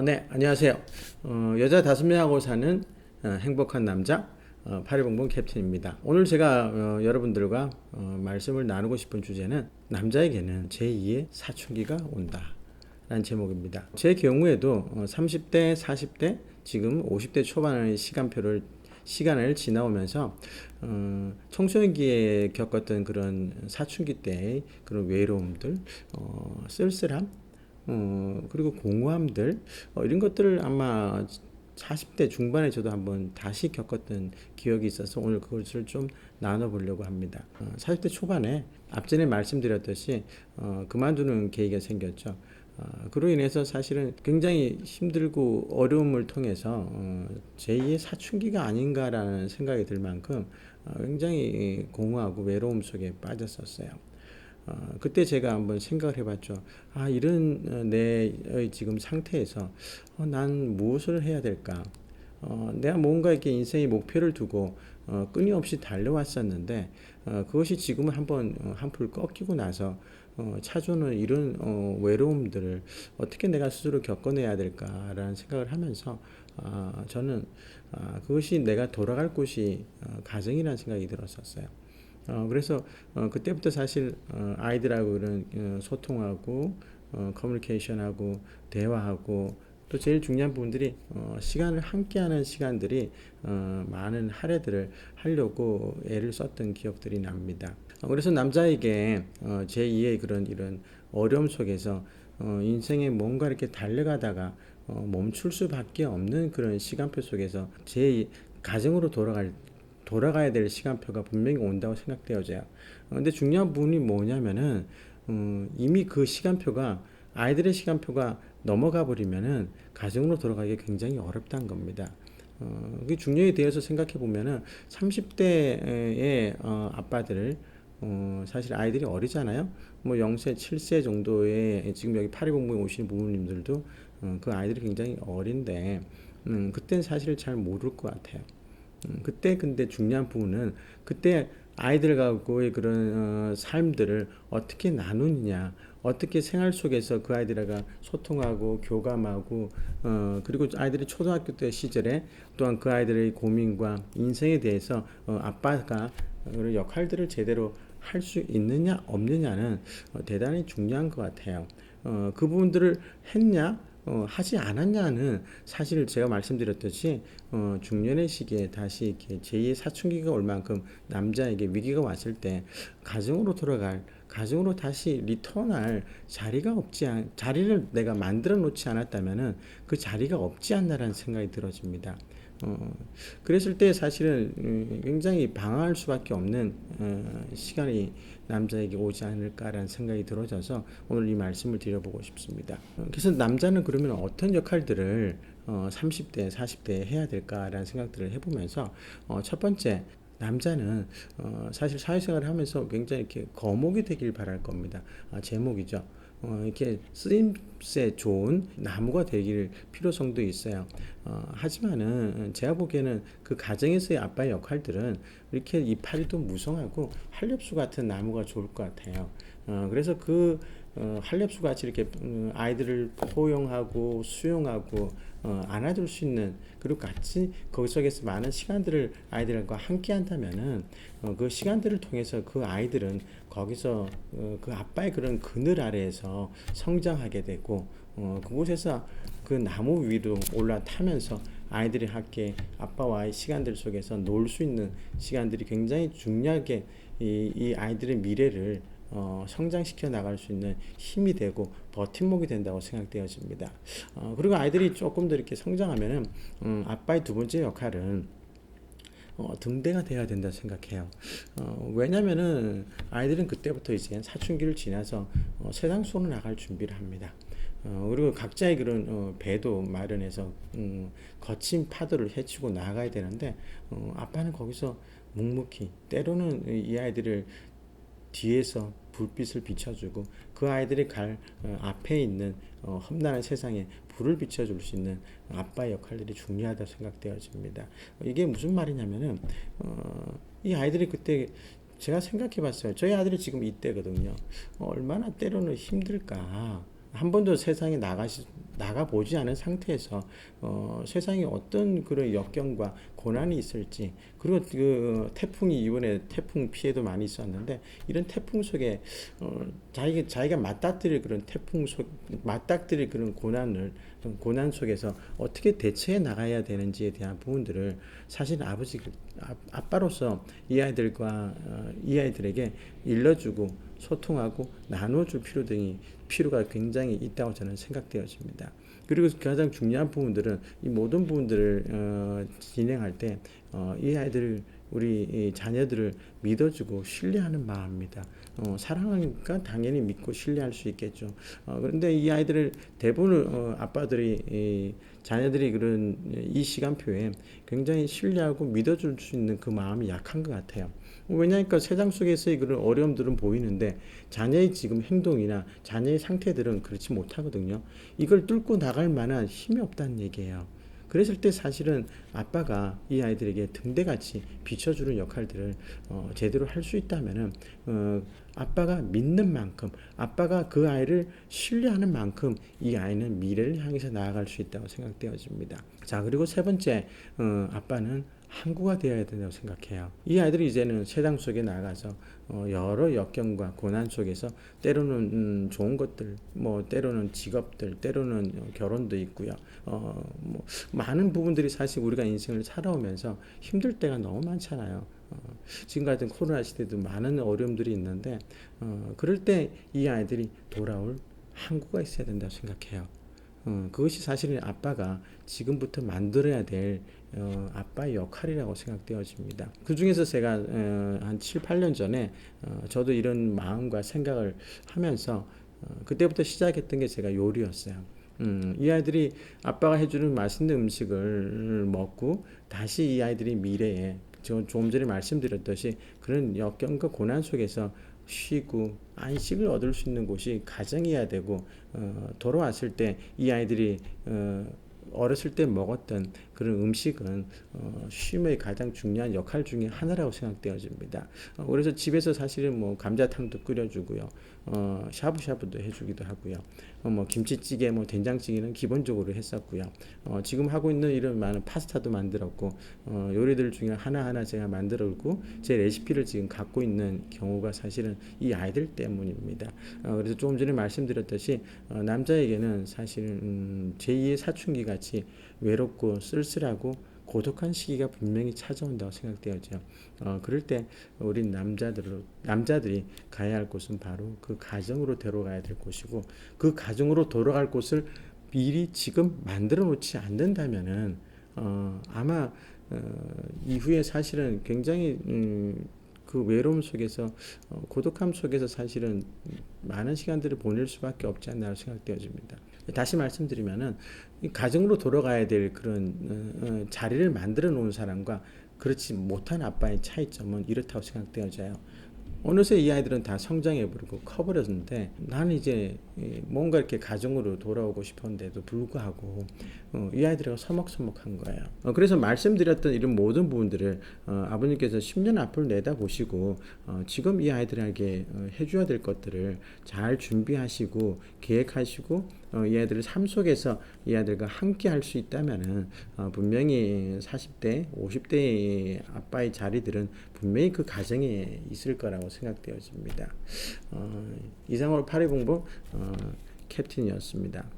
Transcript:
네, 안녕하세요. 여자 5명하고 사는 행복한 남자, 파리봉봉 캡틴입니다. 오늘 제가 여러분들과 말씀을 나누고 싶은 주제는 남자에게는 제2의 사춘기가 온다 라는 제목입니다. 제 경우에도 30대, 40대, 지금 50대 초반의 시간을 지나오면서 청소년기에 겪었던 그런 사춘기 때의 그런 외로움들, 쓸쓸함, 그리고 공허함들, 이런 것들을 아마 40대 중반에 저도 한번 다시 겪었던 기억이 있어서 오늘 그것을 좀 나눠보려고 합니다. 40대 초반에 앞전에 말씀드렸듯이 그만두는 계기가 생겼죠. 그로 인해서 사실은 굉장히 힘들고 어려움을 통해서 제2의 사춘기가 아닌가라는 생각이 들 만큼 굉장히 공허하고 외로움 속에 빠졌었어요. 그때 제가 한번 생각을 해봤죠. 이런 내 지금 상태에서 난 무엇을 해야 될까? 내가 뭔가 이렇게 인생의 목표를 두고 끊임없이 달려왔었는데 그것이 지금은 한번 한풀 꺾이고 나서 찾아오는 이런 외로움들을 어떻게 내가 스스로 겪어내야 될까라는 생각을 하면서 저는 그것이 내가 돌아갈 곳이 가정이라는 생각이 들었었어요. 그래서 그때부터 사실 아이들하고 그런 소통하고 커뮤니케이션하고 대화하고 또 제일 중요한 부분들이 시간을 함께하는 시간들이 많은 할애들을 하려고 애를 썼던 기억들이 납니다. 그래서 남자에게 제2의 그런 이런 어려움 속에서 인생에 뭔가 이렇게 달려가다가 멈출 수밖에 없는 그런 시간표 속에서 제 가정으로 돌아가야 될 시간표가 분명히 온다고 생각되어져요. 근데 중요한 부분이 뭐냐면은 이미 그 시간표가 아이들의 시간표가 넘어가 버리면은 가정으로 돌아가기 굉장히 어렵다는 겁니다. 그 중요에 대해서 생각해 보면은 30대의 아빠들 사실 아이들이 어리잖아요. 뭐 0세, 7세 정도의 지금 여기 파리공부에 오시는 부모님들도 그 아이들이 굉장히 어린데 그때는 사실 잘 모를 것 같아요. 그때 근데 중요한 부분은 그때 아이들과의 그런 삶들을 어떻게 나누느냐, 어떻게 생활 속에서 그 아이들과 소통하고 교감하고 그리고 아이들이 초등학교 때 시절에 또한 그 아이들의 고민과 인생에 대해서 아빠가 그런 역할들을 제대로 할 수 있느냐 없느냐는 대단히 중요한 것 같아요. 그 부분들을 했냐 하지 않았냐는 사실 제가 말씀드렸듯이 중년의 시기에 다시 이렇게 제2의 사춘기가 올 만큼 남자에게 위기가 왔을 때 가정으로 다시 리턴할 자리를 내가 만들어 놓지 않았다면은 그 자리가 없지 않나라는 생각이 들어집니다. 그랬을 때 사실은 굉장히 방황할 수밖에 없는 시간이 남자에게 오지 않을까라는 생각이 들어져서 오늘 이 말씀을 드려보고 싶습니다. 그래서 남자는 그러면 어떤 역할들을 30대, 40대에 해야 될까라는 생각들을 해보면서 첫 번째 남자는 사실 사회생활을 하면서 굉장히 이렇게 거목이 되길 바랄 겁니다. 제목이죠. 이렇게 쓰임새 좋은 나무가 되길 필요성도 있어요. 하지만은 제가 보기에는 그 가정에서의 아빠의 역할들은 이렇게 이파리도 무성하고 한렵수 같은 나무가 좋을 것 같아요. 그래서 그 한렵수 같이 이렇게 아이들을 포용하고 수용하고 안아줄 수 있는 그리고 같이 거기 속에서 많은 시간들을 아이들과 함께 한다면은 그 시간들을 통해서 그 아이들은 거기서 그 아빠의 그런 그늘 아래에서 성장하게 되고 그곳에서 그 나무 위로 올라타면서 아이들이 함께 아빠와의 시간들 속에서 놀 수 있는 시간들이 굉장히 중요하게 이 아이들의 미래를 성장시켜 나갈 수 있는 힘이 되고 버팀목이 된다고 생각되어집니다. 그리고 아이들이 조금 더 이렇게 성장하면은 아빠의 두 번째 역할은 등대가 돼야 된다 생각해요. 왜냐면은 아이들은 그때부터 이제 사춘기를 지나서 세상 속으로 나갈 준비를 합니다. 그리고 각자의 그런 배도 마련해서 거친 파도를 헤치고 나가야 되는데 아빠는 거기서 묵묵히 때로는 이 아이들을 뒤에서 불빛을 비춰주고 그 아이들이 갈 앞에 있는 험난한 세상에 불을 비춰줄 수 있는 아빠의 역할들이 중요하다 생각되어집니다. 이게 무슨 말이냐면은 이 아이들이 그때 제가 생각해 봤어요. 저희 아들이 지금 이때거든요. 얼마나 때로는 힘들까. 한 번도 세상에 나가 보지 않은 상태에서 세상에 어떤 그런 역경과 고난이 있을지, 그리고 그 태풍이 이번에 태풍 피해도 많이 있었는데, 이런 태풍 속에 자기가 맞닥뜨릴 그런 맞닥뜨릴 그런 고난 속에서 어떻게 대처해 나가야 되는지에 대한 부분들을 사실 아빠로서 이 아이들에게 일러주고 소통하고 나눠줄 필요가 굉장히 있다고 저는 생각되어집니다. 그리고 가장 중요한 부분들은 이 모든 부분들을 진행할 때 이 아이들을 우리 이 자녀들을 믿어주고 신뢰하는 마음입니다. 사랑하니까 당연히 믿고 신뢰할 수 있겠죠. 그런데 이 아이들을 대부분 자녀들이 그런 이 시간표에 굉장히 신뢰하고 믿어줄 수 있는 그 마음이 약한 것 같아요. 왜냐하니까 세상 속에서의 그런 어려움들은 보이는데 자녀의 지금 행동이나 자녀의 상태들은 그렇지 못하거든요. 이걸 뚫고 나갈 만한 힘이 없다는 얘기예요. 그랬을 때 사실은 아빠가 이 아이들에게 등대같이 비춰주는 역할들을 제대로 할 수 있다면은 아빠가 믿는 만큼, 아빠가 그 아이를 신뢰하는 만큼 이 아이는 미래를 향해서 나아갈 수 있다고 생각되어집니다. 자, 그리고 세 번째, 아빠는 항구가 되어야 된다고 생각해요. 이 아이들이 이제는 세상 속에 나가서 여러 역경과 고난 속에서 때로는 좋은 것들, 뭐 때로는 직업들, 때로는 결혼도 있고요. 뭐 많은 부분들이 사실 우리가 인생을 살아오면서 힘들 때가 너무 많잖아요. 지금 같은 코로나 시대도 많은 어려움들이 있는데 그럴 때 이 아이들이 돌아올 항구가 있어야 된다고 생각해요. 그것이 사실은 아빠가 지금부터 만들어야 될 아빠의 역할이라고 생각되어집니다. 그 중에서 제가 한 7, 8년 전에 저도 이런 마음과 생각을 하면서 그때부터 시작했던 게 제가 요리였어요. 이 아이들이 아빠가 해주는 맛있는 음식을 먹고 다시 이 아이들이 미래에 조금 전에 말씀드렸듯이 그런 역경과 고난 속에서 쉬고 안식을 얻을 수 있는 곳이 가정이어야 되고 돌아왔을 때 이 아이들이 어렸을 때 먹었던 그런 음식은 쉼의 가장 중요한 역할 중에 하나라고 생각되어집니다. 그래서 집에서 사실은 뭐 감자탕도 끓여주고요, 샤브샤브도 해주기도 하고요, 뭐 김치찌개, 뭐 된장찌개는 기본적으로 했었고요. 지금 하고 있는 이런 많은 파스타도 만들었고 요리들 중에 하나하나 제가 만들었고 제 레시피를 지금 갖고 있는 경우가 사실은 이 아이들 때문입니다. 그래서 조금 전에 말씀드렸듯이 남자에게는 사실은 제2의 사춘기 같이 외롭고 쓸쓸하고 고독한 시기가 분명히 찾아온다고 생각되어져요. 그럴 때 우리 남자들이 가야 할 곳은 바로 그 가정으로 들어가야 될 곳이고, 그 가정으로 돌아갈 곳을 미리 지금 만들어 놓지 않는다면은 아마 이후에 사실은 굉장히 그 외로움 속에서 고독함 속에서 사실은 많은 시간들을 보낼 수밖에 없지 않나 생각되어집니다. 다시 말씀드리면은 이 가정으로 돌아가야 될 그런 자리를 만들어 놓은 사람과 그렇지 못한 아빠의 차이점은 이렇다고 생각되어져요. 어느새 이 아이들은 다 성장해버리고 커버렸는데 나는 이제 뭔가 이렇게 가정으로 돌아오고 싶었는데도 불구하고 이 아이들하고 서먹서먹한 거예요. 그래서 말씀드렸던 이런 모든 부분들을 아버님께서 10년 앞을 내다보시고 지금 이 아이들에게 해줘야 될 것들을 잘 준비하시고 계획하시고 이 아이들을 삶 속에서 이 아이들과 함께 할 수 있다면은 분명히 40대, 50대의 아빠의 자리들은 분명히 그 가정에 있을 거라고 생각되어집니다. 이상으로 파리봉부 캡틴이었습니다.